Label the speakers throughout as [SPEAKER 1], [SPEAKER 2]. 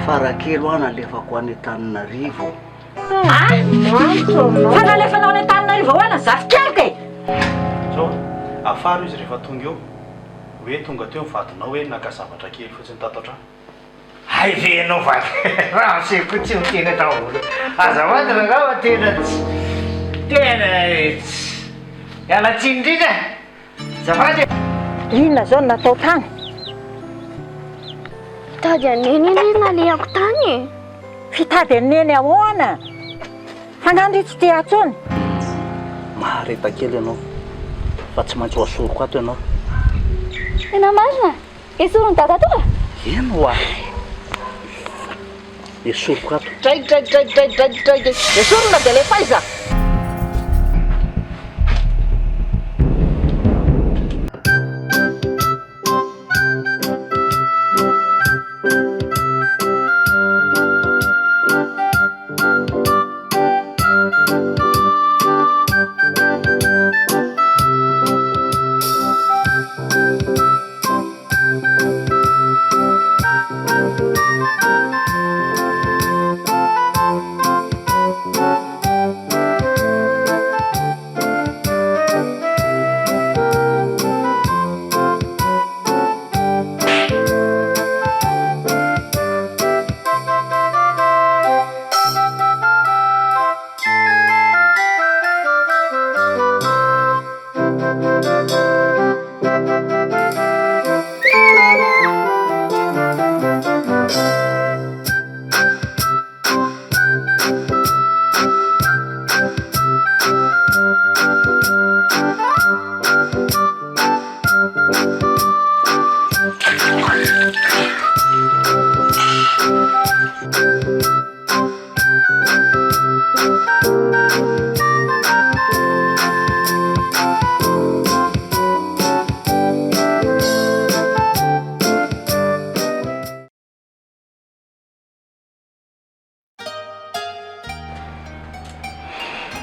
[SPEAKER 1] Farakely ho nalefako any Antananarivo.
[SPEAKER 2] Fanalefanao any Antananarivo hoana zafikely kay.
[SPEAKER 3] So, afaro izy rehefa tonga eo, hoe tonga teo vadinao hoe naka zavatra kely fotsiny tato an-trano.
[SPEAKER 4] Hay venao vady raha seko tsy mitena taolo azavady rangava tena tsy ialatsiny indrindra zafady
[SPEAKER 2] Inona zao natao tany?
[SPEAKER 5] Tady aneny izy nalehako tany.
[SPEAKER 2] Fitady aneny ahoana? Fanandry tsy te atsony.
[SPEAKER 1] Mahareta kely ianao fa tsy maintsy ho asoroko ato ianao.
[SPEAKER 5] Tena marina? Esorony dada toa?
[SPEAKER 1] Eno ho ahy esoroko ato.
[SPEAKER 2] Draiky. Esorona dia le faiza.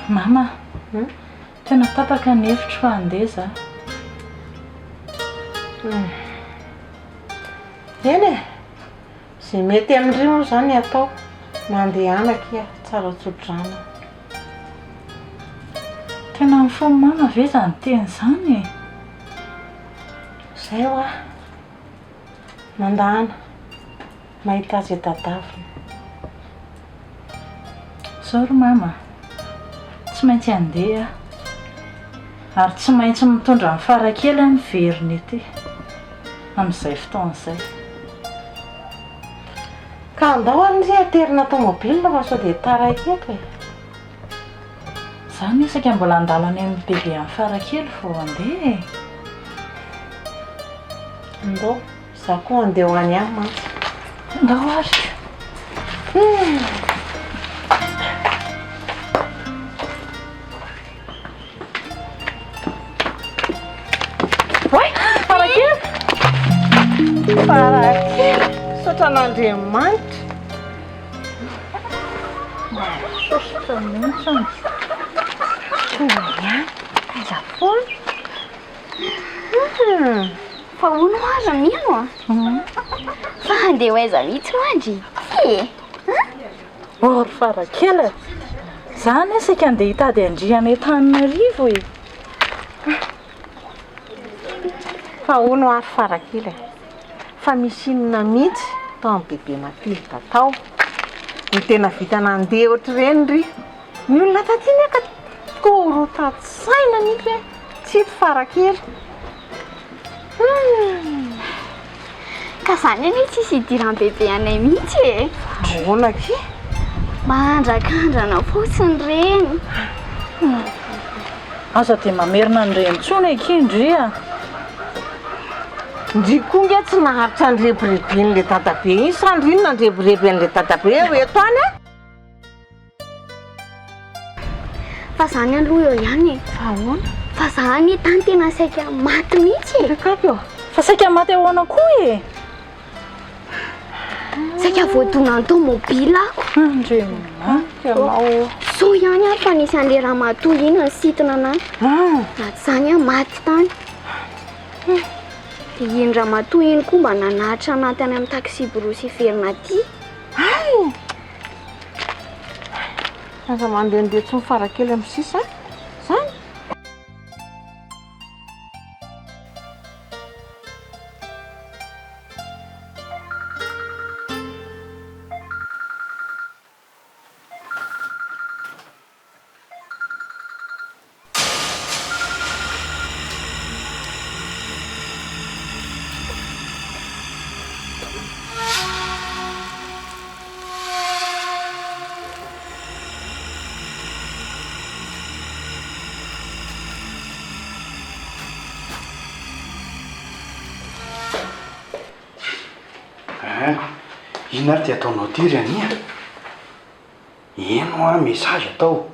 [SPEAKER 6] Mama, tena tapaka ny hevitra fa handeha za.
[SPEAKER 7] Eny e, izay mety amin'ireo moa izany atao mandehanako ia tsara tsodrana.
[SPEAKER 6] Tena mifono mama ve zany teny izany?
[SPEAKER 7] Izay ho aho mandahana mahita azy tadavina.
[SPEAKER 6] Zoro mama, tsy maintsy handeha ary tsy maintsy mitondra ny farakely ny veriny ety amin'izay fotoan'izay.
[SPEAKER 7] Ka andao an'izay aterina tômôbilina fa sao dia taraiky eto e.
[SPEAKER 6] Zany isaka mbola andalany amin'ny bebe amin'ny farakely vao handeha e.
[SPEAKER 7] Andao, za koa andeha ho any ahy mantsy.
[SPEAKER 6] Andao ary.
[SPEAKER 7] Farakely, sotran'Andriamanitra.
[SPEAKER 6] Sositra mihitsy.
[SPEAKER 7] Tonga ihany, aiza foana.
[SPEAKER 5] Fa hono aza mino fa handeha ho aiza mihitsy ho andry ty.
[SPEAKER 6] Ry farakely, zany isaka andeha hitady andriana Antananarivo e.
[SPEAKER 7] Fa hono ary farakely fa misy inona mihitsy tao amin'ny bebe matilika tao ny tena vita nandeha ohatr'ireny ry ny olona taty ka korotatsaina mihitsy hoe tsy hito farakely.
[SPEAKER 5] Ka zany anie tsisy idiran'ny bebe anay mihitsy e.
[SPEAKER 7] Ahoana ky?
[SPEAKER 5] Mandrakandrana fotsiny reny.
[SPEAKER 6] Aza dia mamerina ny rentsona ekindria.
[SPEAKER 7] Ndriko nge tsy naharitra andrebireben'le tatabe iny sa ndriny nandrebireben'le tatabe hoe toany a?
[SPEAKER 5] Fa zany aloha eo ihany.
[SPEAKER 7] Fa ahoana?
[SPEAKER 5] Fa zany tany tena saika maty mihitsy.
[SPEAKER 7] Rekako eo.
[SPEAKER 6] Fa saika maty ahoana koa e.
[SPEAKER 5] Saika voadonan'ny tômôbila ako.
[SPEAKER 6] Andriamanitra.
[SPEAKER 5] So tao ihany ary fa nisy an'le raha matoy iny ny sitina anahy na tsy zany a maty tany dia iny raha matoy iny koa mba nanahitra anaty any amin'ny taxi borosy iverina aty.
[SPEAKER 7] aza mandehandeha tsy mifarakely amin'ny sisa zany.
[SPEAKER 3] Ino ary ty ataonao ty ry ania? Eno a message atao.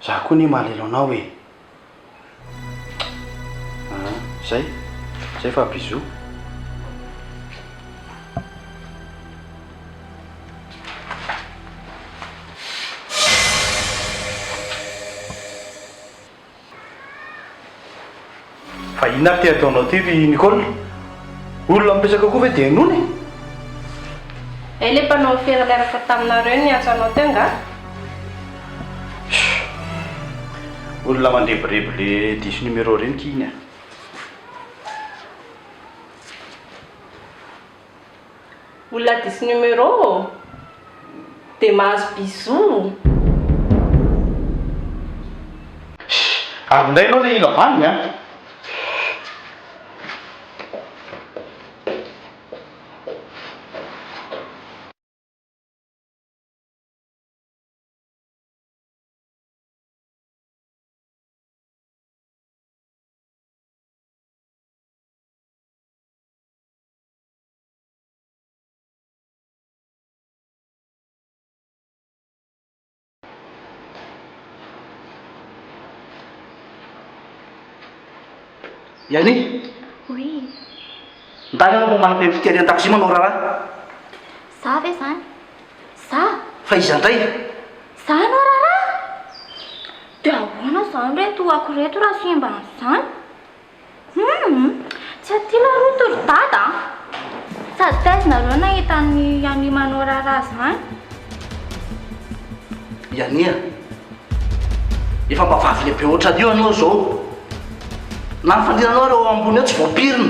[SPEAKER 3] Za koa ny malelo anao e. Zay fa bisou. Fa ino ary ty ataonao ty ry Nicole? Olona mipetraka koa ve dia nony?
[SPEAKER 8] Le mpanao fiera leraka taminareo ny antsanao teo nga?
[SPEAKER 3] Olona mandreborebo le diso numéro reny kiny a.
[SPEAKER 8] Olona diso numéro dia mahazo bisou.
[SPEAKER 3] Ary ndray anao le ilo avaniny a. Yani?
[SPEAKER 5] Oui.
[SPEAKER 1] Ndany anao manana fiteny taxi manao raharaha.
[SPEAKER 5] Za ve zany? Za?
[SPEAKER 1] Fa iza ndray?
[SPEAKER 5] Za anao raharaha? Dia ahoana zany reto akoreto raha simba an'izany? Tsy atila roto ry dada. Sady taizanareo nahita ny any manao raharaha zany?
[SPEAKER 1] Yani efa mbavavy lehibe ohatrany io anao zao. Na nyfandrinanao reo ambony eo tsy voapirina.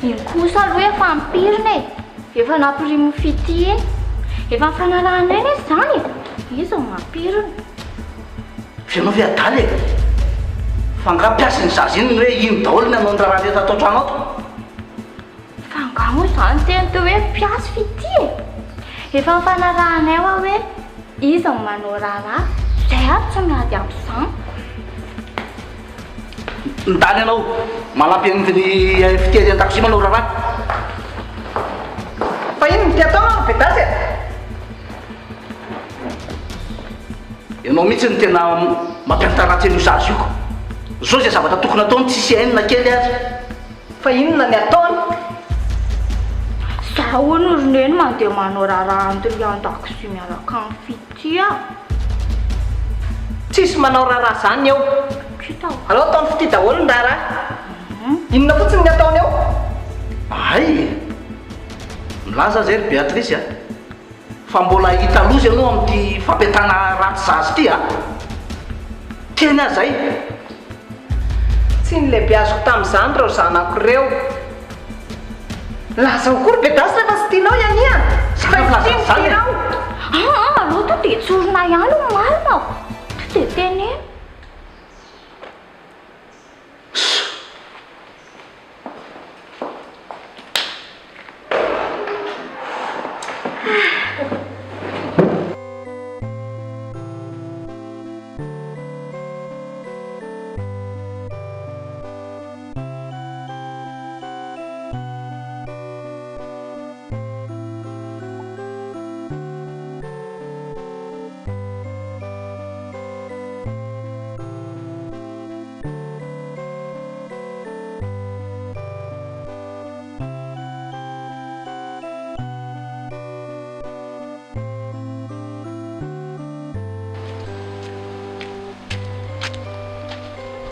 [SPEAKER 5] Iny kosa aloha efa ampirina e. Efa nampirimo fity iny. Efa mifanarahana eny izy zany e. Izy no mampirina.
[SPEAKER 1] Fianao ve adaly e? Fa ngapiasiny zazy iny hoe iny daholo ny anao ny raha rehetra atao trano ato.
[SPEAKER 5] Fa nga moa zany teny teo hoe mpiasy fity e. Efa mifanarahanay hoa hoe izy no manao raharaha. Zay aby tsy miady amin'izany.
[SPEAKER 1] Ndany anao malampy amin'ny fiteny taxi manao raharaha.
[SPEAKER 7] Fa ino ny ty ataonao vedasy?
[SPEAKER 1] Ianao mihitsy ny tena mampiantaratsy an'io zazy io. Zao zay zavatra tokony ataony tsisy hainina kely azy.
[SPEAKER 7] Fa inona ny ataony?
[SPEAKER 5] Za hono ry neny mandeha manao raharaha andry an-dakozia miaraka amin'ny fity a.
[SPEAKER 7] Tsisy manao raharaha zany eo. Alao ataony fity daholo ny raharaha. Inona fotsiny ny ataony eo?
[SPEAKER 1] Ay, milaza zay ry Beatrice a. Fa mbola hita lozy ianao amin'ity fampiatana ratsy zazy ity a. Teny azy zay.
[SPEAKER 7] Tsy ny lehibe azoko tamin'izany reo zanako reo. Laza ho kory bedasy rehefa sy tianao iania. Tsy fahitiany tianao.
[SPEAKER 5] Alao to dia tsorona ihany no marina. To dia teneny.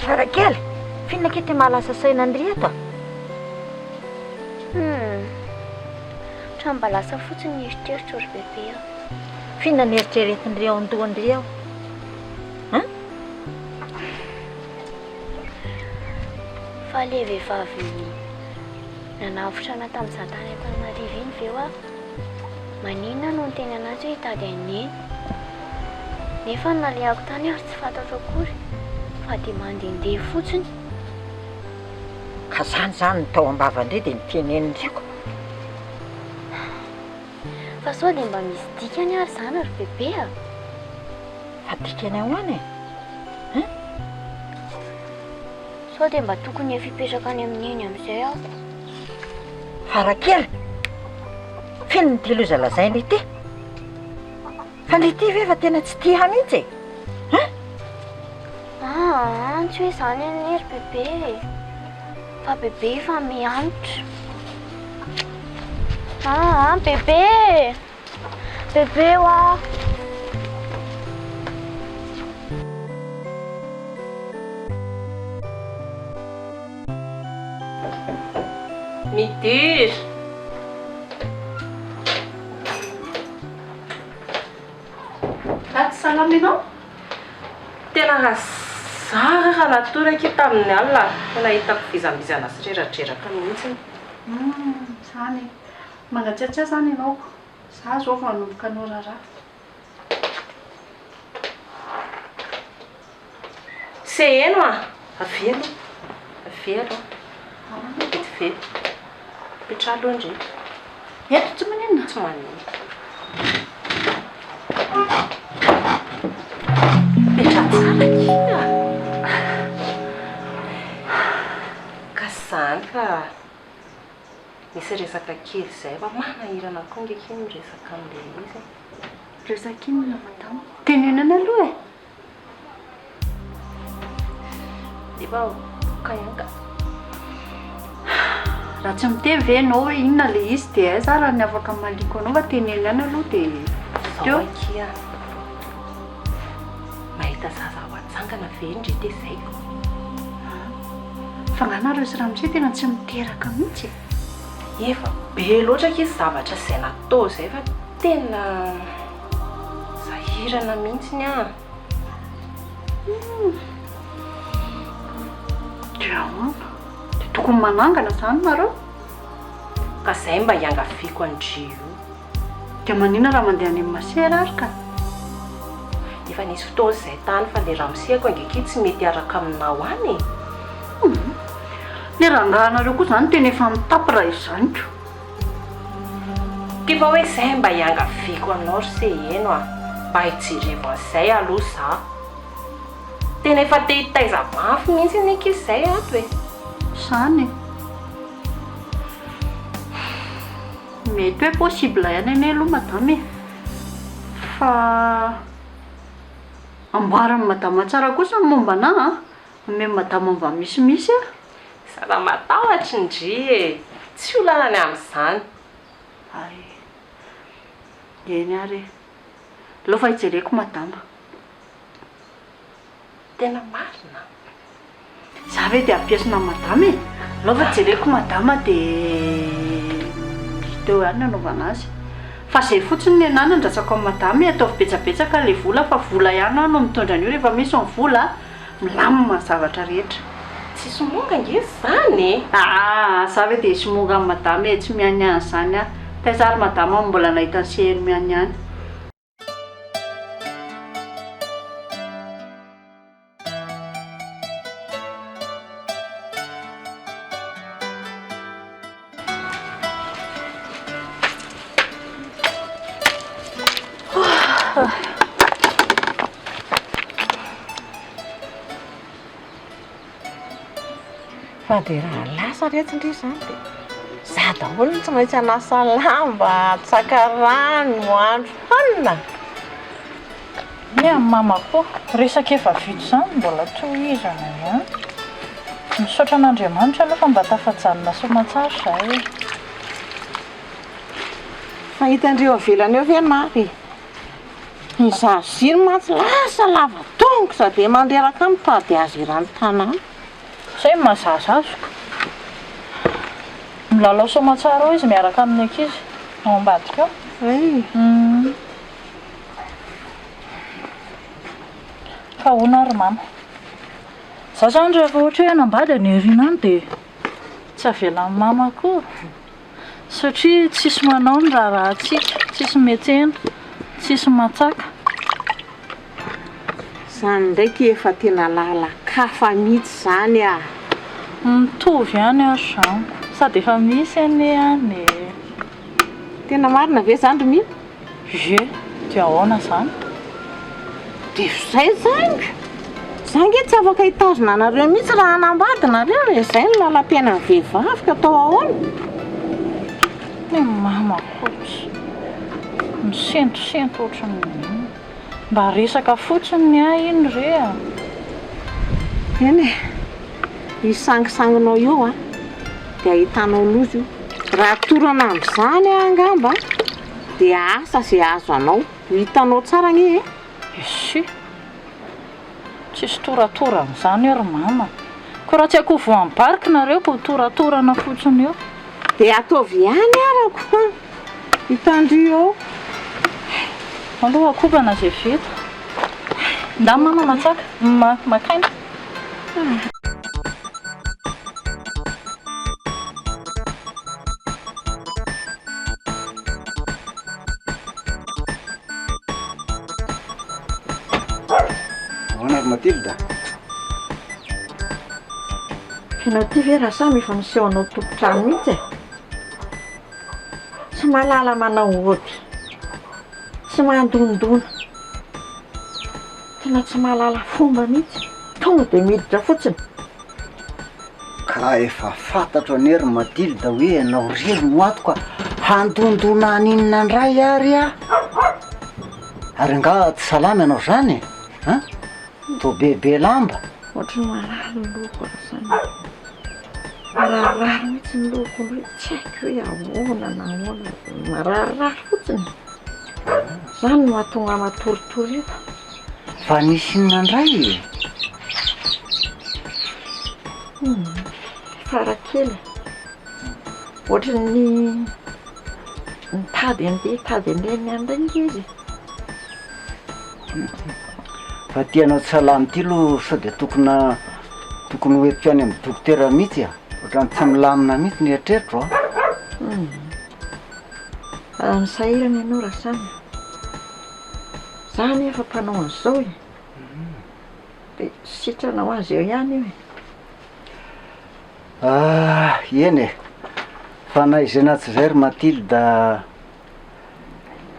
[SPEAKER 2] Farakely, fihinana kety mahalasa saina andry ato?
[SPEAKER 5] Trano mba lasa fotsiny ny eritreritro ry bebe aho.
[SPEAKER 2] Fihinana eritreretindry ao andohandry ao.
[SPEAKER 5] Fa le vehivavy nanavotrana tamin'izany tany Antananarivo iny ve ho maninona no niteny anazy hoe hitady aneny. Nefa nalehako tany ary tsy fantatro akory fa dia mandehandeha fotsiny.
[SPEAKER 2] Ka zany tao ambavandre dia nitenenindriko.
[SPEAKER 5] Fa sao dia mba misy dikany ary zany ry bebe a.
[SPEAKER 2] Fa dikany ahoana e?
[SPEAKER 5] Sao dia mba tokony efa hipetraka any amin'ny eny amin'izay aho.
[SPEAKER 2] Farakely, feno ny teloza lazainy ity. Fa ny ity ve fa tena tsy tia mihitsy e?
[SPEAKER 5] Tsy hoe izany any ry bebe. Fa bebe efa mianatra. Bebe! Bebe hoa!
[SPEAKER 8] Midiry! Ratsy salama ianao? Tena razara raha natoraka io tamin'ny alina. Tena hitako vizambizana sy reratreraka mihitsy. Zany. Mangatsiatsiahy zany ianao. Za zao fa manomboka anao raharaha. Se eno a? Avelo. Avelo. Vetivery. Petra aloha indray. Eto tsy maninona? Tsy maninona. Petra tsara kia. Ka zany fa misy resaka kely izay fa manahirana koa ngeky iny resaka amin'ilay izy. Resaka inona madamo? Tenenana aloha e. Efa boka ihany ka. Raha tsy miteny ve ianao hoe inona ilay izy dia aiza raha ny afaka maliko anao fa tenenana aloha dia teo. Kia. Mahita zaza ho atsangana ve indray dia izay. Fa ngana sy raha misy tena tsy miteraka mihitsy. Efa be loatra izy zavatra izay natao izay fa tena sahirana mihitsy ny a. Dia tokony manangana zany mareo. Ka izay mba hiangaviako andrio. Dia manina raha mandeha any amin'ny masera ary ka. Efa nisy fotoana izay tany fa ilay ramoseko angeky tsy mety araka aminao any. Ny rangahanareo koa zany tena efa mitapy raha izany ko. Tia fa hoe izay mba hiangaviako anao ry se eno a. Mba hijerevo an'izay aloha za. Tena efa te hitaiza mafy mihitsy nyky izay ato e. Zany. Mety hoe possible ihany anie aloha madame. Fa amboarany madama tsara kosa ny momba anahy ame madama mba misimisy a. Sara matahotra indry e. Tsy olanany amin'izany. Ay. Eny ary. Aleo fa hijereko madama. Tena marina. Za ve dia ampiasina madama e. Aleo fa hijereko madama dia teo ihany nanaovana azy. Fa izay fotsiny ny anahy nandratsako amin'ny madama ataovy betsabetsaka ilay vola fa vola ihany no mitondra an'io rehefa misy ny vola milamina zavatra rehetra. Tsy somonga nge zany e. Za ve dia somonga amin'ny madama e tsy miany ihany zany a. Taiza ary madama mbola nahita ny seheny miany ihany.
[SPEAKER 7] Fa dia raha lasa retindry izany dia za daholo ny tsy maintsy hanasa lamba, tsaka rano, andro hanina.
[SPEAKER 6] Ny amin'ny mama koa resaka efa vito izany mbola tohizana ihany. Misaotra an'Andriamanitra aloha fa mba tafajanona soamantsara izahay.
[SPEAKER 7] Mahita andreo avelany eo ve Mary? Nyzazino mantsy lasa lava tongo sady manderaka mitady azy irany tanàna.
[SPEAKER 6] Izay mahazaza azoko. Milalao soamantsara ao izy miaraka amin'ny ankizy ao ambadika ao. Fa hoana ary mama. Za zany rehefa ohatra hoe hanambady any aoriana any dia tsy avelan'ny mama koa. Satria tsisy manao ny raharahantsika, tsisy metsena, tsisy matsaka.
[SPEAKER 7] Zany ndraiky efa tena lalakafa mihitsy zany a.
[SPEAKER 6] Mitovy ihany ary zany. Sady efa misy ane any.
[SPEAKER 7] Tena marina ve zany Romina?
[SPEAKER 6] Ye, dia ahoana zany?
[SPEAKER 7] Dia izay zany. Zany nge tsy afaka hitazona anareo mihitsy raha hanambady nareo. Izay ny lalam-piainan'ny vehivavy ka atao ahoana?
[SPEAKER 6] Ny mama kotsy. Misentosento ohatran'ny mba resaka fotsiny ny iny re a.
[SPEAKER 7] Eny e, isangisanginao eo a, dia ahitanao loza io. Raha torana amin'izany angamba dia asa izay azo anao. Hitanao tsara nge e.
[SPEAKER 6] Isy. Tsisy toratorana ary mama. Ko raha tsy akoho voambarika nareo ko toratorana fotsiny eo.
[SPEAKER 7] Dia ataovy ihany arako. Hitandrio ao.
[SPEAKER 6] Aloha akobana izay vita. Nda mama matsaka, makaina.
[SPEAKER 1] Ahoana ry Matilda?
[SPEAKER 2] Ianao ty ve raha samy efa misehonao tompotrano mihitsy e? Tsy mahalala manao ody, tsy mandondona, tena tsy mahalala fomba mihitsy, tonga dia miditra fotsiny.
[SPEAKER 9] Ka efa fantatro anery Matilda hoe ianao rery no ato ka handondona aninona ndray ary a. Ary nga tsy salama ianao zany e? To bebe lamba.
[SPEAKER 2] Ohatry ny marary loko zany. Mararirary mihitsy ny loko hoe tsy haiko hoe ahoana na ahoana. Mararirary fotsiny. Zany no mahatonga matoritory eto.
[SPEAKER 9] Fa nisy inona ndray e?
[SPEAKER 2] Farakely. Ohatry ny tady andeha ny andray izy.
[SPEAKER 9] Fa tianao tsy salama ty lo sao dia tokony hoetiko any amin'ny dokotera mihitsy a. Ohatrany tsy milamina mihitsy ny eritreritro a.
[SPEAKER 2] Misahirana ianao raha samy. Zany efa mpanao an'izao e. Dia sitrana ho azy eo ihany io e.
[SPEAKER 9] Eny e. Fa na izay na tsy izay ry Matilda,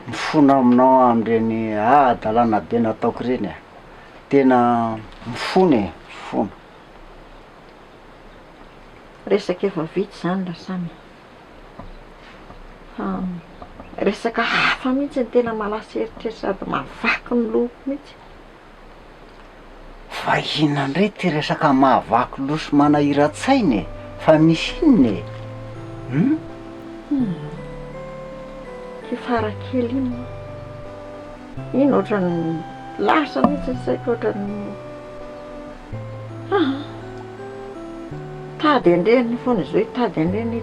[SPEAKER 9] mifona aminao amin'ireny adalana be nataoko ireny e. Tena mifona e, mifona.
[SPEAKER 2] Resaka efa vita zany raha samy. Resaka hafa mihitsy ny tena mahalasa eritreritra sady mahavaky ny loko mihitsy.
[SPEAKER 9] Fa inona ndray ty resaka mahavaky loso manahira-tsaina e? Fa misy inona e?
[SPEAKER 2] Ty farakely iny. Iny ohatrany lasa mihitsy saiko ohatrany tady andreny foana izao tady andreny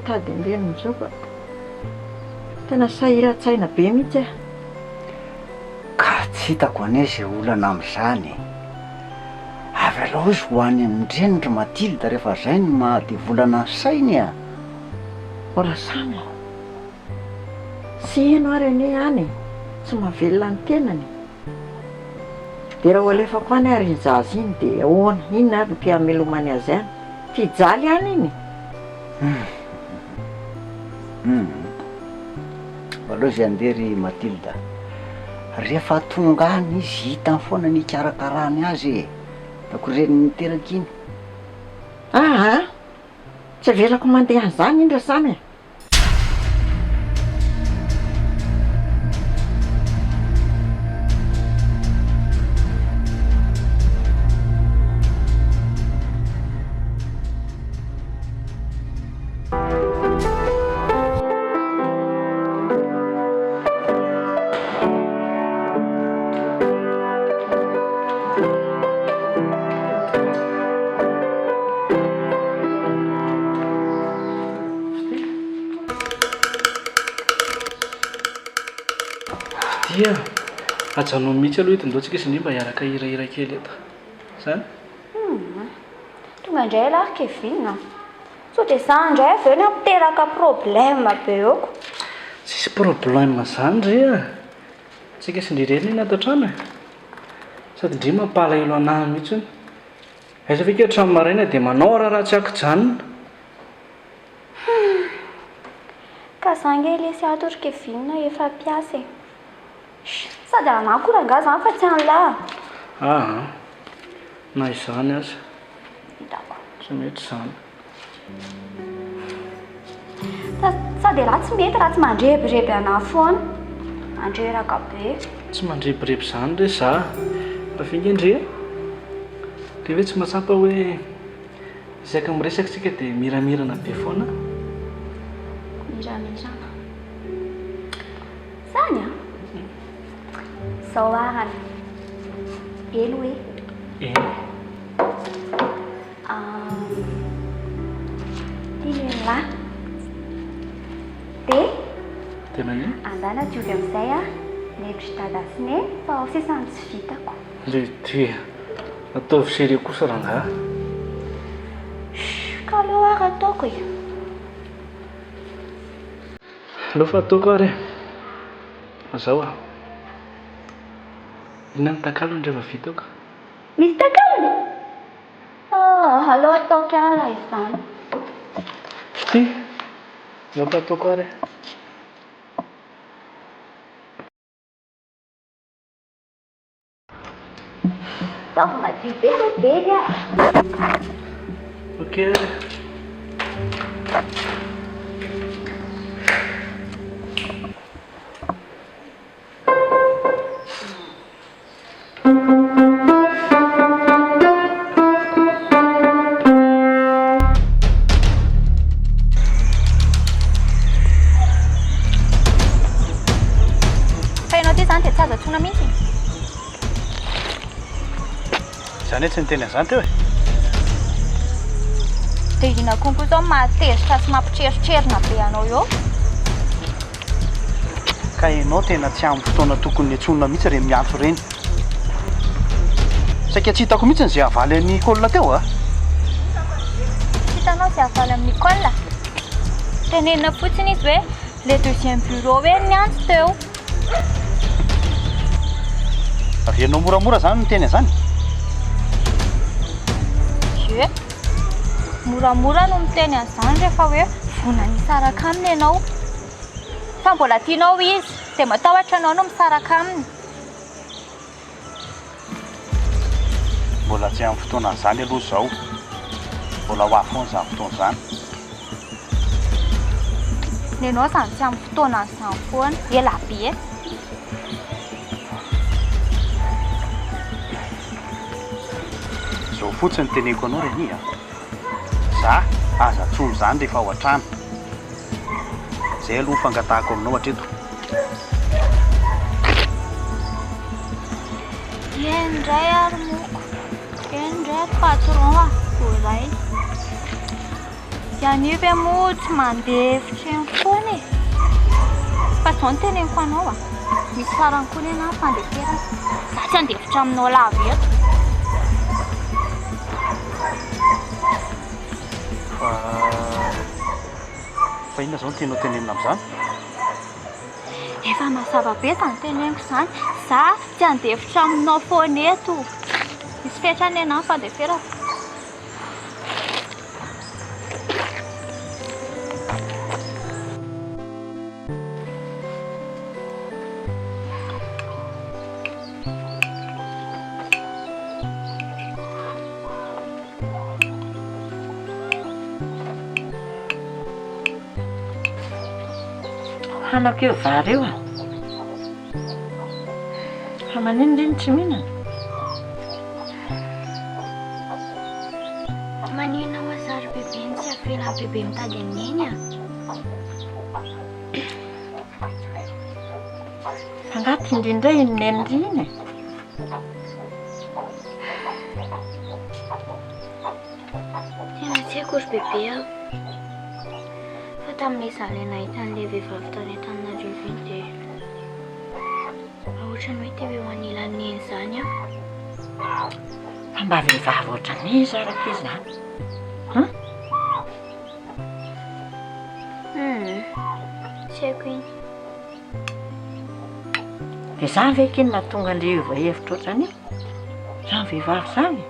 [SPEAKER 2] izao fa tena sahira-tsaina be mihitsy e.
[SPEAKER 9] Ka tsy hitako ane izay olana amin'izany. Avy aloha izy ho any amindreny ry Matilda rehefa izay no mahadivolana ny sainy a.
[SPEAKER 2] Ora samy. Sy heno ary ane any, tsy mahavelona ny tenany. Dia raha alefako any ary iny zaza iny dia ahoana, inona ary ny mpiamelomany azy any? Fijaly any iny.
[SPEAKER 9] Aloha izay andeha ry Matilda. Rehefa tonga any izy hitany foana ny ikarakarany azy e. Dako reny niteraka iny.
[SPEAKER 2] Tsy avelako mandeha an'izany iny raha samy e.
[SPEAKER 1] dia ajanao mihitsy aloha eto-ndoantsika izy indray mba hiaraka hirahira kely eto zany
[SPEAKER 5] tonga indray alahy Kevin so dia za indray avy eo ny ampiteraka problème be eoko.
[SPEAKER 1] tsisy problème zany re a tsika sy ndrireny eny ato an-trano sady ndry mampalahelo anahy mihitsy aiza ve ke hatrano maraina dia manao raha tsy akijanona
[SPEAKER 5] ka za nge lesy ato ry Kevin efa mpiasa sady anahy koa rangahy zany fa tsy an'lahy.
[SPEAKER 1] aha na izany aza tsy mety zany
[SPEAKER 5] sady lahy tsy mety raha tsy mandrebireby anahy foana andreraka be.
[SPEAKER 1] tsy mandrebireby zany re za fa fingendre dia hoe tsy mahatsapa hoe isaky miresaka tsika dia miramirana be foana
[SPEAKER 5] miramirana zany zao arany elo hoe tianelahy dia andana diovy amin'izay nendry dadasine fa ao sisany tsy vitako
[SPEAKER 1] le dia ataovy seria kosa rangahy
[SPEAKER 5] ka aleo ary ataoko
[SPEAKER 1] aleo fa ataoko ary mazao inona ny takalony rehefa vitako
[SPEAKER 5] misy takalony aleo ataoko ara izany
[SPEAKER 1] ty aleo fa ataoko ary
[SPEAKER 5] madio be bely
[SPEAKER 1] ok ary
[SPEAKER 5] fa ianao ty zany dia tsy azo antsona mihitsy
[SPEAKER 3] zany hoe tsy niteny an'izany teo
[SPEAKER 5] dia ina konko zao matezitra sy mampitreritrerina be anao eo
[SPEAKER 3] ka ianao tena tsy amin'ny fotoana tokony antsonona mihitsy re miantso reny saika tsy hitako mihitsy n'izay avaly any kolona teo
[SPEAKER 5] hitanao zay avaly amin'ny Nicole tenenina fotsiny izy hoe le deuxième bureau hoe niantso teo
[SPEAKER 3] ary ianao moramora zany niteny an'izany
[SPEAKER 5] e moramora no miteny an'izany rehefa hoe vona misaraka aminy ianao fa mbola tianao izy dia matahotra anao no misaraka aminy
[SPEAKER 3] mbola tsy amin'ny fotoana an'izany aloha zao mbola ho afoana izany fotoana izany
[SPEAKER 5] ny ianao zany tsy amin'ny fotoana an'izany foana ela be
[SPEAKER 3] zao fotsiny teneko anao reny za aza tsolo zany rehefa ao an-trano zay aloha fangatahako aminao hatreto
[SPEAKER 5] indray ary moko indray patron voray ianive moa tsy mandeha efitra eny foana fa zao ny teneniko anao misy sarany koa ny ana fandefera za tsy andefitra aminao lava eto
[SPEAKER 3] fa inona zao no tianao tenenina amin'izany
[SPEAKER 5] efa mazava be zany teneniko zany za tsy andefitra aminao foana eto misy fetrany ana fandefera
[SPEAKER 2] hanako eo vary eo fa maninonreny tsy mihinana
[SPEAKER 5] maninona mazary bebe ny tsy avela bebe mitady amin'eny
[SPEAKER 2] fangaty indrindray inenriny
[SPEAKER 5] tena tsy haiko ry bebe fa tamin'izany nahita an'ilay vehivavy tany Antananarivo iny dia ohatrany hoe teo eo anilan'ny eny izany a.
[SPEAKER 2] Fa mba vehivavy ohatran'izy araka izany.
[SPEAKER 5] Tsy haiko iny.
[SPEAKER 2] Dia izany ve kinona tonga Andrea io hevitra ohatran'io? Izany vehivavy izany.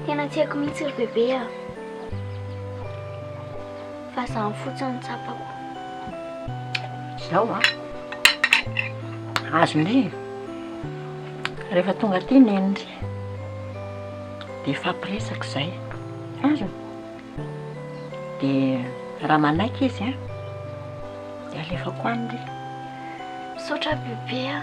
[SPEAKER 5] Tena tsy haiko mihitsy ry bebe a. Fa izany fotsiny tsapako.
[SPEAKER 2] Izao a. Azo ndry. Rehefa tonga aty nenindry. Dia fampiresaka izay. Azo. Dia raha manaiky izy a. Dia alefako andry.
[SPEAKER 5] Misaotra bebe a.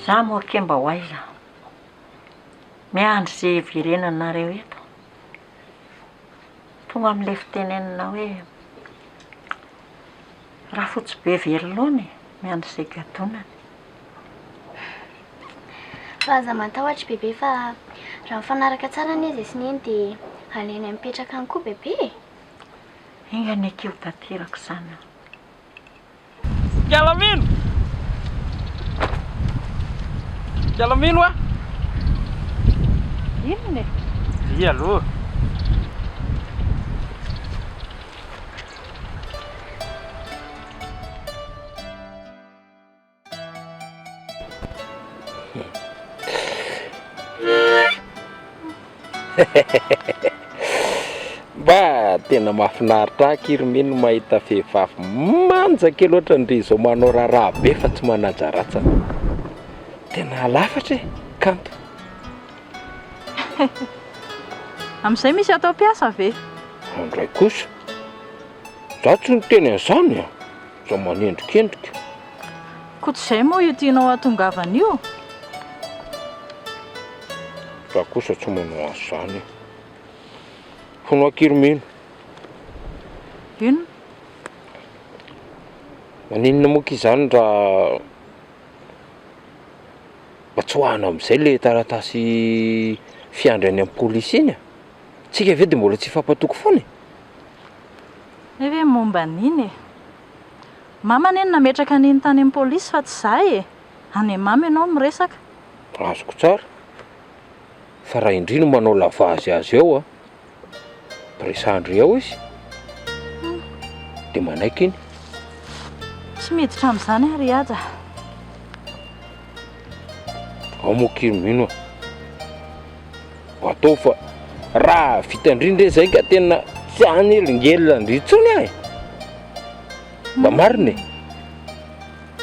[SPEAKER 2] Za moa ke mba ho aiza. Miandry izay virenanareo eto. Tonga amin'ilay fitenenina hoe raha fotsy be velona miandry izay gadonany.
[SPEAKER 5] Fa aza matahotra bebe fa raha mifanaraka tsara ny izy sy neny dia alainy mipetraka any koa bebe.
[SPEAKER 2] Inga ny akeo tanteraka izany.
[SPEAKER 1] Galamino! Galamino a!
[SPEAKER 6] Inona e?
[SPEAKER 1] Ia aloha.
[SPEAKER 10] Mba tena mahafinaritra Kirmino mahita vehivavy manja kely loatra ndry izao manao raharaha be fa tsy manaja-ratsana. Tena lafatra e, kanto.
[SPEAKER 6] Amin'izay misy atao piasa ve?
[SPEAKER 10] Andray kosa. Za tsy niteny an'izany a. Za manendrikendrika.
[SPEAKER 6] Koa moa io tianao hatongavana io?
[SPEAKER 10] Za kosa tsy manao an'izany. Fonao Kirmino.
[SPEAKER 6] Inona?
[SPEAKER 10] Maninona moa izany raha mba tsy hoahana amin'izay le taratasy fiandrany amin'ny polisy iny a. Tsika ve dia mbola tsy fampatoko foana e?
[SPEAKER 6] Hoe momba n'iny e? Mama neny nametraka n'iny tany amin'ny polisy fa tsy zahay e. Any mama ianao miresaka.
[SPEAKER 10] Azoko tsara. Fa raha indrino manao lavazy azy eo a. Presandry eo izy. Dia manaiky iny.
[SPEAKER 6] Tsy miditra amin'izany ary aza.
[SPEAKER 10] Ao moa Kirmino. Atao fa raha vita indrindra izay ka tena tsy anelingela indry intsony ahy. Mba marina e.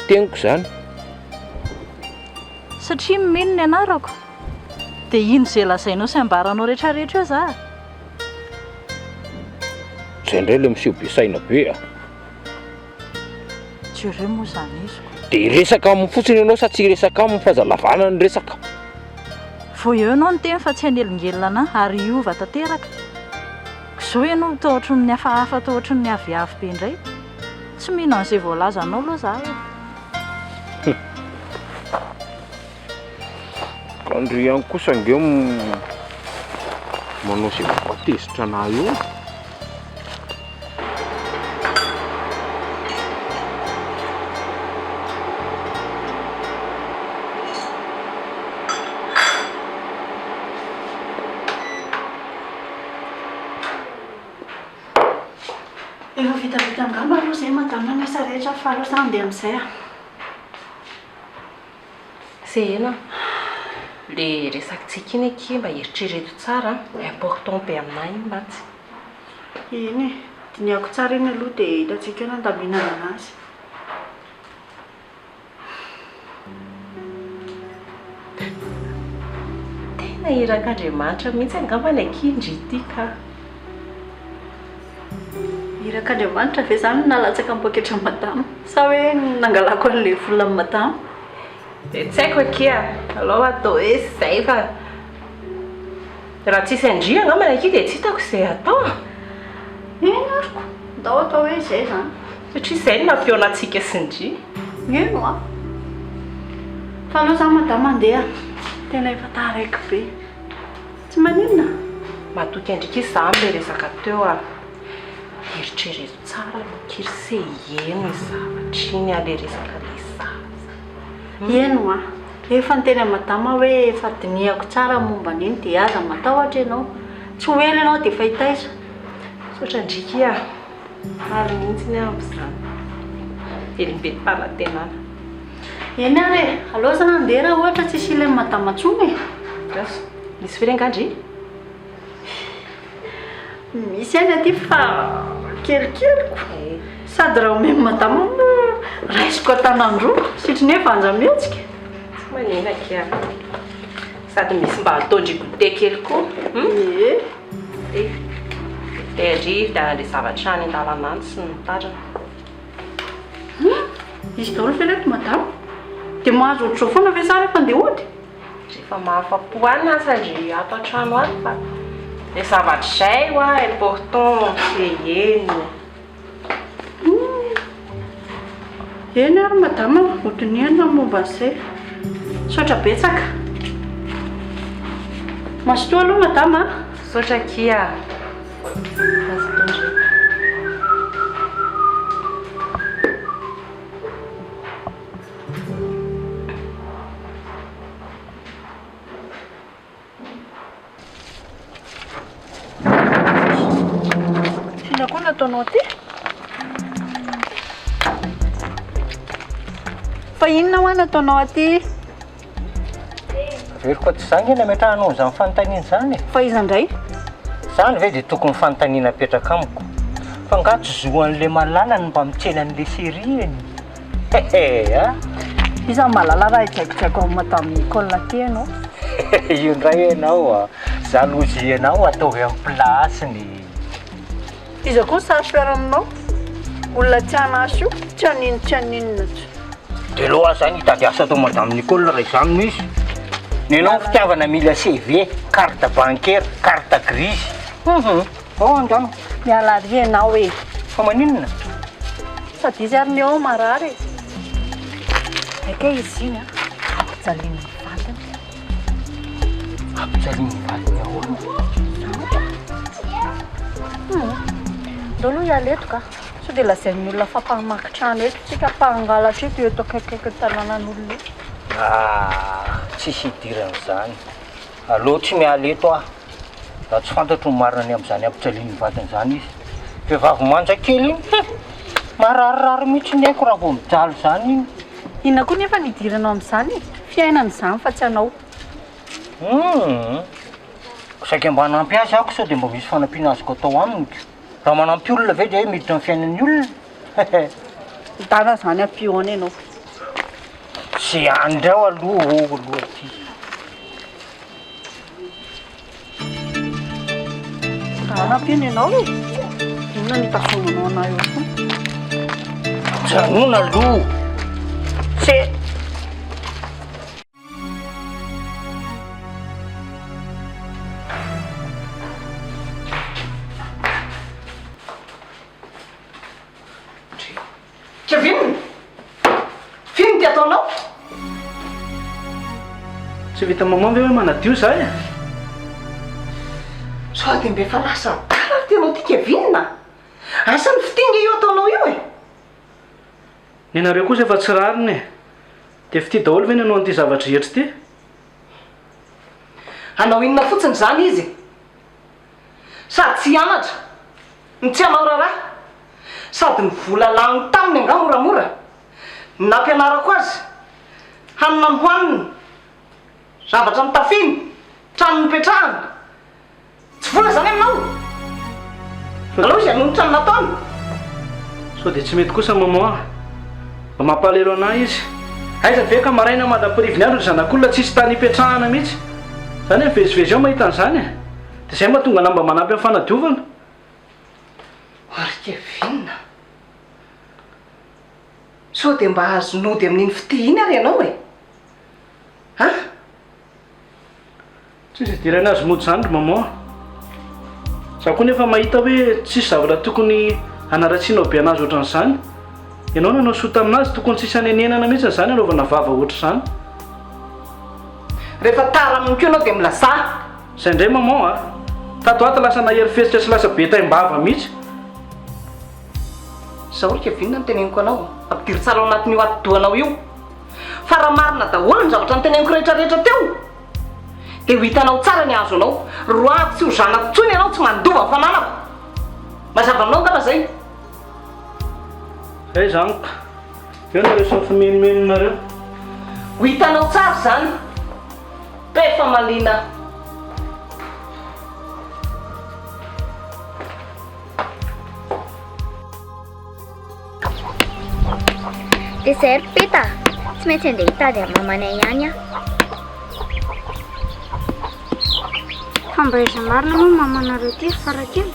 [SPEAKER 10] Teniko izany.
[SPEAKER 6] Satria mino ny anarako. Dia ino izay lazainao sy ambaranao rehetrarehetra eo za.
[SPEAKER 10] Izay indray ilay miseho be saina be a.
[SPEAKER 6] Jereo moa izany iziko.
[SPEAKER 10] Dia resaka aminy fotsiny ianao sa tsy resaka aminy fa zalavana ny resaka.
[SPEAKER 6] Vao eo ianao ny teny fa tsy hanelingelina anahy ary iova tanteraka. Izao ianao tao ohatran'ny hafahafa tao ohatran'ny aviavy be indray. Tsy mino an'izay voalazanao aloha za e.
[SPEAKER 10] Andry ihany kosa angeo manao izay mampatezitra anahy io.
[SPEAKER 8] Efa vitavita angamba aloha izay madama ny asa rehetra fa aloha izany dia amin'izay a.
[SPEAKER 11] Izay ena le resakintsika iny aky mba eritrereto tsara important be aminahy iny mantsy.
[SPEAKER 8] Iny e, diniako tsara iny aloha dia hitantsika eo nandaminana anazy.
[SPEAKER 11] Tena irak'Andriamanitra mihitsy angamba ny akindry ity ka.
[SPEAKER 8] Irak'Andriamanitra ve izany nalatsaka amin'ny poketra madama sa hoe nangalako an'ilay vola amin'ny madama?
[SPEAKER 11] Tsy haiko aky a, alao atao hoe izay fa raha tsisy andria angamba ny aky dia tsy hitako izay atao.
[SPEAKER 8] Eny ariko, ndao atao hoe izay izany.
[SPEAKER 11] Satria izay no nampihaonantsika sy ndria.
[SPEAKER 8] Eno a. Fa aloha izany madama andeha. Tena efa taraiky be. Tsy maninona.
[SPEAKER 11] Matoky andrika izy za amin'ilay resaka teo a. Eritrereto tsara kirse eno zavatra iny ale resaka le zaza.
[SPEAKER 8] Eno a, efa ny teny madama hoe efa dinihako tsara momba an'iny dia aza matahotra ianao. Tsy ho ela ianao dia fahitaiza.
[SPEAKER 11] Sotra ndrika ary mihitsy ny amby izany. Velom-beti-pahatenana.
[SPEAKER 8] Eny ary, aleo sana andeha raha ohatra tsisy ilay madama ntsony e.
[SPEAKER 11] Gasy, misy firengandry?
[SPEAKER 8] Misy azy aty fa kelikeliko. Sady raha omeny madama moa raisiko an-tanandroa, sitrany hoe vanja mihetsika.
[SPEAKER 11] Tsy manenaka sady misy mba ataondry goûté kely koa. Tehirivo dia le zavatra any an-dalana any sy ny mitarana.
[SPEAKER 8] Izy daholo ve ireto madama? Dia mahazo ohatr'izao foana ve sara efa andeha hody?
[SPEAKER 11] Rehefa mahafa-po any sady ato an-trano any fa le zavatra izay hoa important c'est eny.
[SPEAKER 8] Eny ary madama, hodiniana momba an'izay. Saotra betsaka. Mazotoa aloha madama.
[SPEAKER 11] Saotra kia.
[SPEAKER 8] Sina koa nataonao aty? Fa inona hoa nataonao aty?
[SPEAKER 4] Veriko tsy izany eny ametrahanao izany fanontaniana izany.
[SPEAKER 8] Fa iza indray?
[SPEAKER 4] Izany ve dia tokony fanontaniana apetraka amiko. Fa ngatsy zoan'ilay malala no mba mitsena an'ilay série eny. A?
[SPEAKER 8] Iza malala raha itsaikoitsaiko amin'ny madame Nicole aty ianao.
[SPEAKER 4] Io ndray ianao a, jalouse ianao ataovy amin'ny plasiny.
[SPEAKER 8] Iza koa sarotra aminao. Olona tsy anasy io, tsy aninona tsy.
[SPEAKER 4] Dia loha zany hitady asa atao madame Nicole raha izany misy. Ny ianao fitiavana mila CV, carte bancaire, carte grise. Andamo.
[SPEAKER 8] Miala ary ianao e.
[SPEAKER 4] Fa maninona?
[SPEAKER 8] Sady izy ary ny ao marary. Eka izy iny a, ampijaliana ny vatany.
[SPEAKER 4] Ampijaliana ny vatany ahoana?
[SPEAKER 8] Ndao aloha iala eto ka. Sao dia lazain'ny olona fampamakitrano eto, tsika mpangalatra eto akaikaiky ny tanànan'olona eto.
[SPEAKER 4] Tsisy hidiran'izany. Aleo tsy miala eto aho. Raha tsy fantatro ny marina amin'izany ampijaliana ny vatany izany izy. Vehivavy manja kely iny, mararirary mihitsy ny haiko raha vao mijaly izany iny.
[SPEAKER 8] Inona koa nefa nidiranao amin'izany? Fiainana izany fa tsy anao.
[SPEAKER 4] Saika mba hanampy azy ako sao dia mba misy fanampiana azoko atao aminy. Raha manampy olona ve dia hoe miditra amin'ny fiainan'ny olona?
[SPEAKER 8] Dana izany ampio ianao.
[SPEAKER 4] Sy andrao aloha ty.
[SPEAKER 8] Dana ampiona ianao e. Inona ny tasonanao anay eo foana?
[SPEAKER 4] Janona aloha. Se
[SPEAKER 7] Vinona? Finon ty ataonao?
[SPEAKER 1] Tsy vita maman ve hoe manadio zah e?
[SPEAKER 7] Sady mbe fa lasa karaha tyanao tika Vinona? Asa ny fitinga io ataonao io e?
[SPEAKER 1] Ny anareo kosa efa tsy rariny e. Dia fity daholo ve ny anao an'ity zavatra rehetra ity?
[SPEAKER 7] Anao inona fotsiny izany izy? Sady tsy hianatra, ny tsy hanao raharaha, sady ny vola lany taminy anga moramora. Nampianarako azy, hanina ny hohaniny, zavatra mitafiny, trano nipetrahana. Tsy vola zany aminao. Alao izy anono trano nataony.
[SPEAKER 1] Sao dia tsy mety kosa maman. Mba mampalahelo anahy izy. Aiza ve ka maraina mandaporivony andro ny zanak'olona tsisy tany hipetrahana mihitsy. Izany hoe mivezivezy ao mahita an'izany e. Dia izay mahatonga anao mba manampy amin'ny fanadiovana.
[SPEAKER 7] Arika Vinona. Sao dia mba azonody amin'iny fitihiny ary ianao e? Ha?
[SPEAKER 1] Tsisy idirana azy mody izany ry maman. Zaho koa nefa mahita hoe tsisy zavatra tokony hanaratsianao be anazy ohatran'izany. Ianao nanao soa taminazy tokony tsisy hanenenana mihitsy izany anaovana vava ohatr' izany.
[SPEAKER 7] Rehefa tara amin'iko ianao dia milazà.
[SPEAKER 1] Izay indray maman a. Tato ato lasa nahery fesitra sy lasa be tay-bava mihitsy.
[SPEAKER 11] zaho ry Kevin ny teneniko anao ampidiry tsara ao anatin'io atidohanao io fa raha marina daholo ny zavatra nyteneniko rehetrarehetra teo dia ho hitanao tsara ny azo anao roako tsy ho zanako ntsony ianao tsy mandova fananako mazava aminao angamba zay
[SPEAKER 1] zay zaniko eo na rehefa menomenonareo
[SPEAKER 11] ho hitanao tsara zany pe famalina
[SPEAKER 5] dia zay ry peta tsy maintsy andeha hitady amin'ny mamanay ihany a
[SPEAKER 12] fa mba iza marina moa mamanareo ty farakely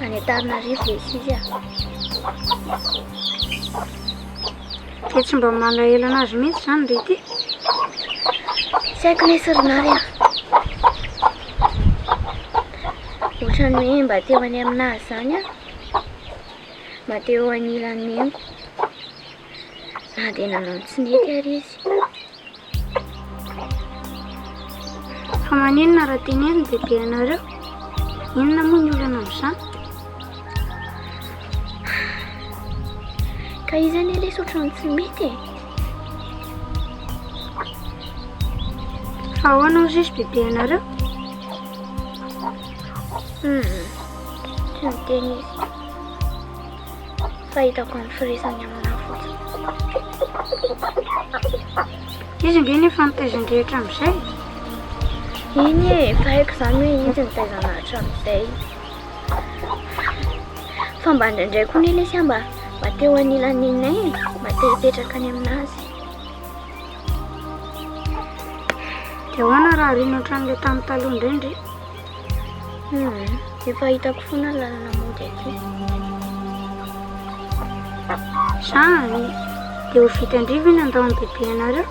[SPEAKER 5] any Antananarivo le izy a
[SPEAKER 12] dia tsy mba malahelo anazy mihitsy zany re ty
[SPEAKER 5] tsy haiko ny sorinary a ohatrany hoe mba teo any aminazy zany a mba teo anilany mengo na dia nanao tsy nety ary izy
[SPEAKER 12] fa maninona raha teneny dia be anareo inona moa ny olana amin'izany
[SPEAKER 5] ka izany elesy ohatrany tsy mety e
[SPEAKER 12] fa ahoana ozy izy bebe anareo
[SPEAKER 5] tsy miteny izy fa hitako ny firesany amina fotsiny
[SPEAKER 12] izy nge ny fantaizan-drehetra amin'izay
[SPEAKER 5] iny e fa haiko zany hoe izy nitaizana hatramin'izay fa mba indraindray koa ny elesy mba teo anilaninay e mba te hipetraka any aminazy
[SPEAKER 12] dia ahoana raha rino ohatran'ilay tamin'ny taloha indrindry
[SPEAKER 5] efa hitako foana ny lalana mody aty
[SPEAKER 12] zany dia ho vitandrivo iny andao ny bebe anareo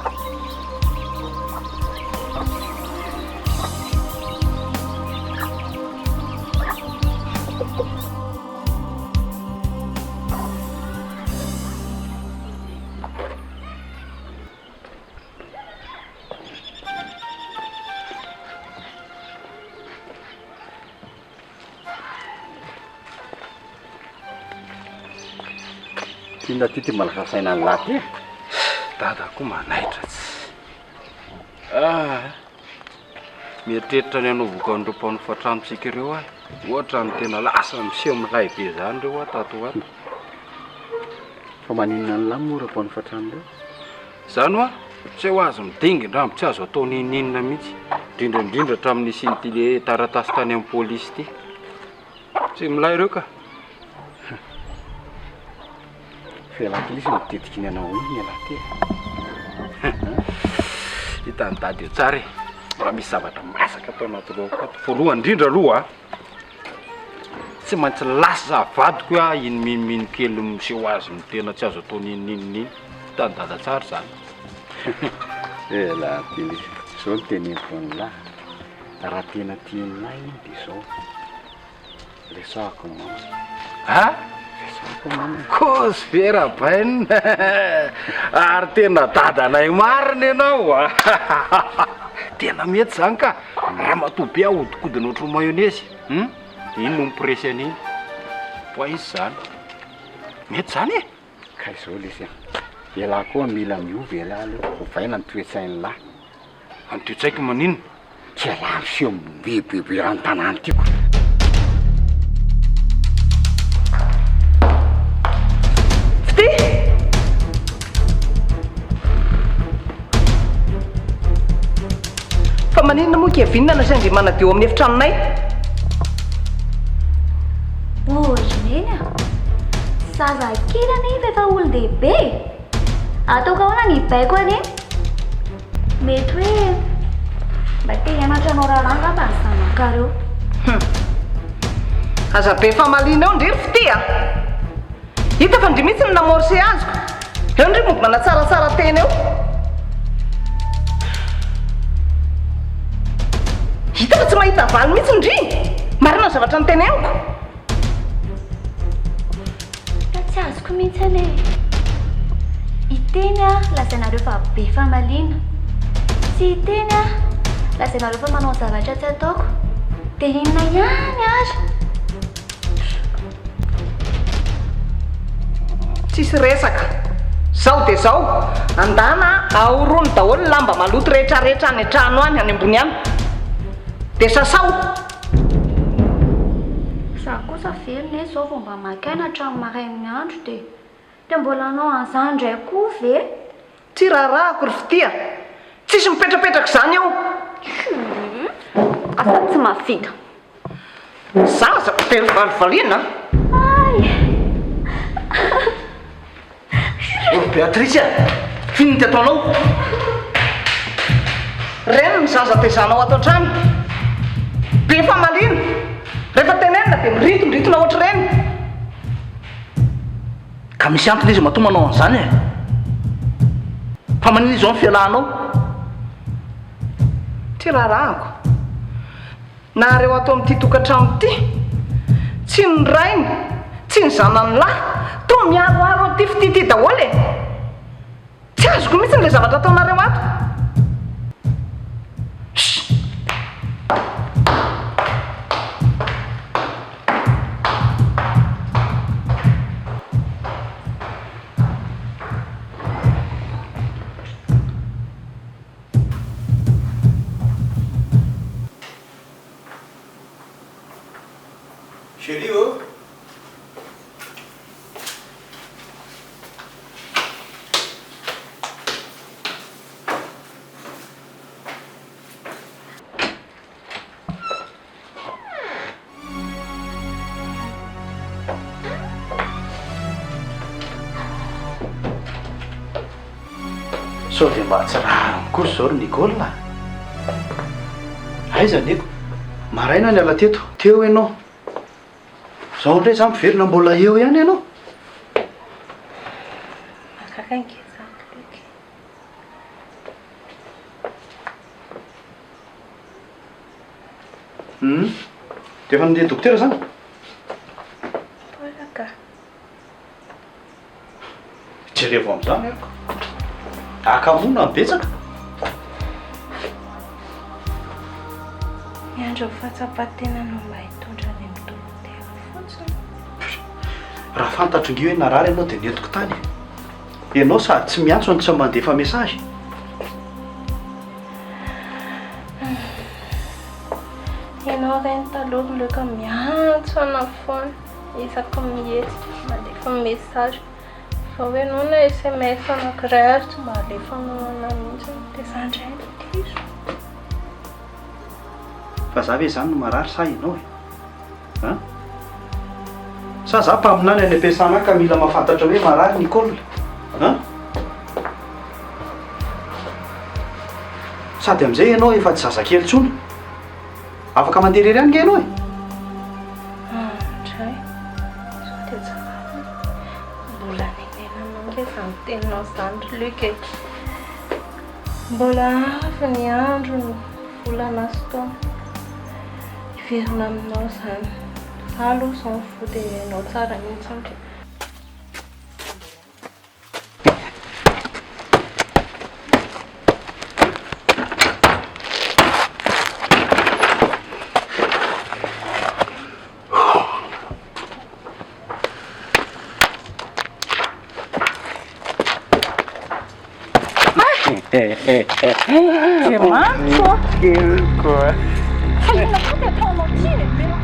[SPEAKER 3] Tinda ty malasa saina ny lahy ty
[SPEAKER 10] dada koa manaitra tsy mieritreritra ny hanovoko an'ireo mpanofatranotsika ireo ahy ohatra ny tena lasa miseho milay be zany reo a tato ato
[SPEAKER 3] fa maninona ny lahy mora mpanofatrano reo
[SPEAKER 10] zany oa tsy ho azo midingy ndrambo tsy azo atao nininina mihitsy indrindraindrindra hatramin'nisy ty taratasy tany amin'ny polisy ty tsy milay reo ka
[SPEAKER 3] felakilisa mitetika iny anao iny ala ty
[SPEAKER 10] hitany dady eo tsara e raha misy zavatra masaka atao anaty loako ato voalohany indrindra aloha tsy maintsy lasa vadiko a iny minimino kely miseho azy ny tena tsy azo atao ninininy hitany dada tsara zany
[SPEAKER 3] la tilisa zao ny teneniko ny lahy raha tena tianay iny dia zao resako mama
[SPEAKER 10] kosy vera baina ary tena dadanay marina ianao tena mety zany ka raha matobe ahodikodina ohatry mayonezy iny no mipresy an'iny po izy zany mety zany e
[SPEAKER 3] ka izao lesy ialahy koa mila miovy ialahy aloha hovaina ny toetsainy lahy
[SPEAKER 10] anytoetsaiko maninona
[SPEAKER 3] tsy alahy miseho bebebe raha ny tanàny tiako
[SPEAKER 11] fa maninona moa Kevin na saingy manadeo amin'ny efitranonay
[SPEAKER 5] reny a zazakely anefa efa olon-dehibe ataoko ahoana ny baiko any mety hoe mba te hianatra anao raharaha mba ny zanakareo
[SPEAKER 11] aza be famaliana eo ndrery fity a hita fa ndry mihitsy ny namorse azoko eo ndry momba mana tsaratsara tena eo hita fa tsy mahita valy mihitsy ndry marina ny zavatra ny teneniko
[SPEAKER 5] tsy azoko mihitsy ane iteny a lazainareo fa be famaliana tsy iteny a lazainareo fa manao zavatra tsy ataoko dia inona ihany aza
[SPEAKER 11] tsisy resaka zao dia zao andana ahorony daholo lamba maloto rehetrarehetra any an-trano any any ambony any dia sasao.
[SPEAKER 12] Za kosa velona e zao vao mba makaina hatrany marain'ny andro dia mbola anao an'izany indray koa ve?
[SPEAKER 11] Tsy raharahako ry fitia, tsisy mipetrapetraka izany ao.
[SPEAKER 12] Afa tsy mafita.
[SPEAKER 11] Zaza tery valivaliana. Beatrice, finon ty ataonao? Reny ny zaza tezanao ato an-trano. Be famalina. Rehefa tenenina dia miritondritona ohatry reny.
[SPEAKER 1] Ka misy antony izy mahatonga anao an'izany e. Fa manina izao ny fialanao?
[SPEAKER 11] Tsy raharahako. Nareo ato amin'ity tokantrano ity, tsy ny rainy, tsy ny zanany lahy, toa miaroaro amin'ity fitity daholo e. Tsy azoko mihitsy n'ilay zavatra ataonareo ato.
[SPEAKER 3] Chérie, oh.
[SPEAKER 1] Sao dia mba tsy raha mikory izao ry Nicole. Aiza Nico? Maraina ny ala teto, teo ianao. Zaho indray za miverina mbola eo ihany ianao. Dia efa nandeha dokotera zany? Jerevo amin'izany ako. Akamona betsaka.
[SPEAKER 12] Miandro fahatsapatena no mba hitondra any amin'ny dokotera fotsiny.
[SPEAKER 1] Raha fantatro ngy hoe narary ianao dia nentiko tany. Ianao sady tsy miantso any tsy mandefa mesazy.
[SPEAKER 12] Ianao reny taloha loka miantso ana foana isaky mihetsy mandefa mesazy. Fa hoe anao na SMS anankiray ary tsy mba alefanao ana mihitsy dia izany indray no diso.
[SPEAKER 1] Fa za ve izany no marary sa ianao e? Sa za mpaminany any am-piasana ka mila mahafantatra hoe marary Nicole? Sady amin'izay ianao efa tsy zazakely intsony. Afaka mandeha irery any nge ianao e?
[SPEAKER 12] Indray, sao dia tsara. Mbola nenenanao nge izany teninao izany Luc e. Mbola avy ny andro ny volana sy taona. Hiverina aminao izany. Za aloha izao mivoa dia ianao tsara mihitsy andry.
[SPEAKER 6] Che manco?
[SPEAKER 3] Che
[SPEAKER 6] Fai una copia tra un ottine, però.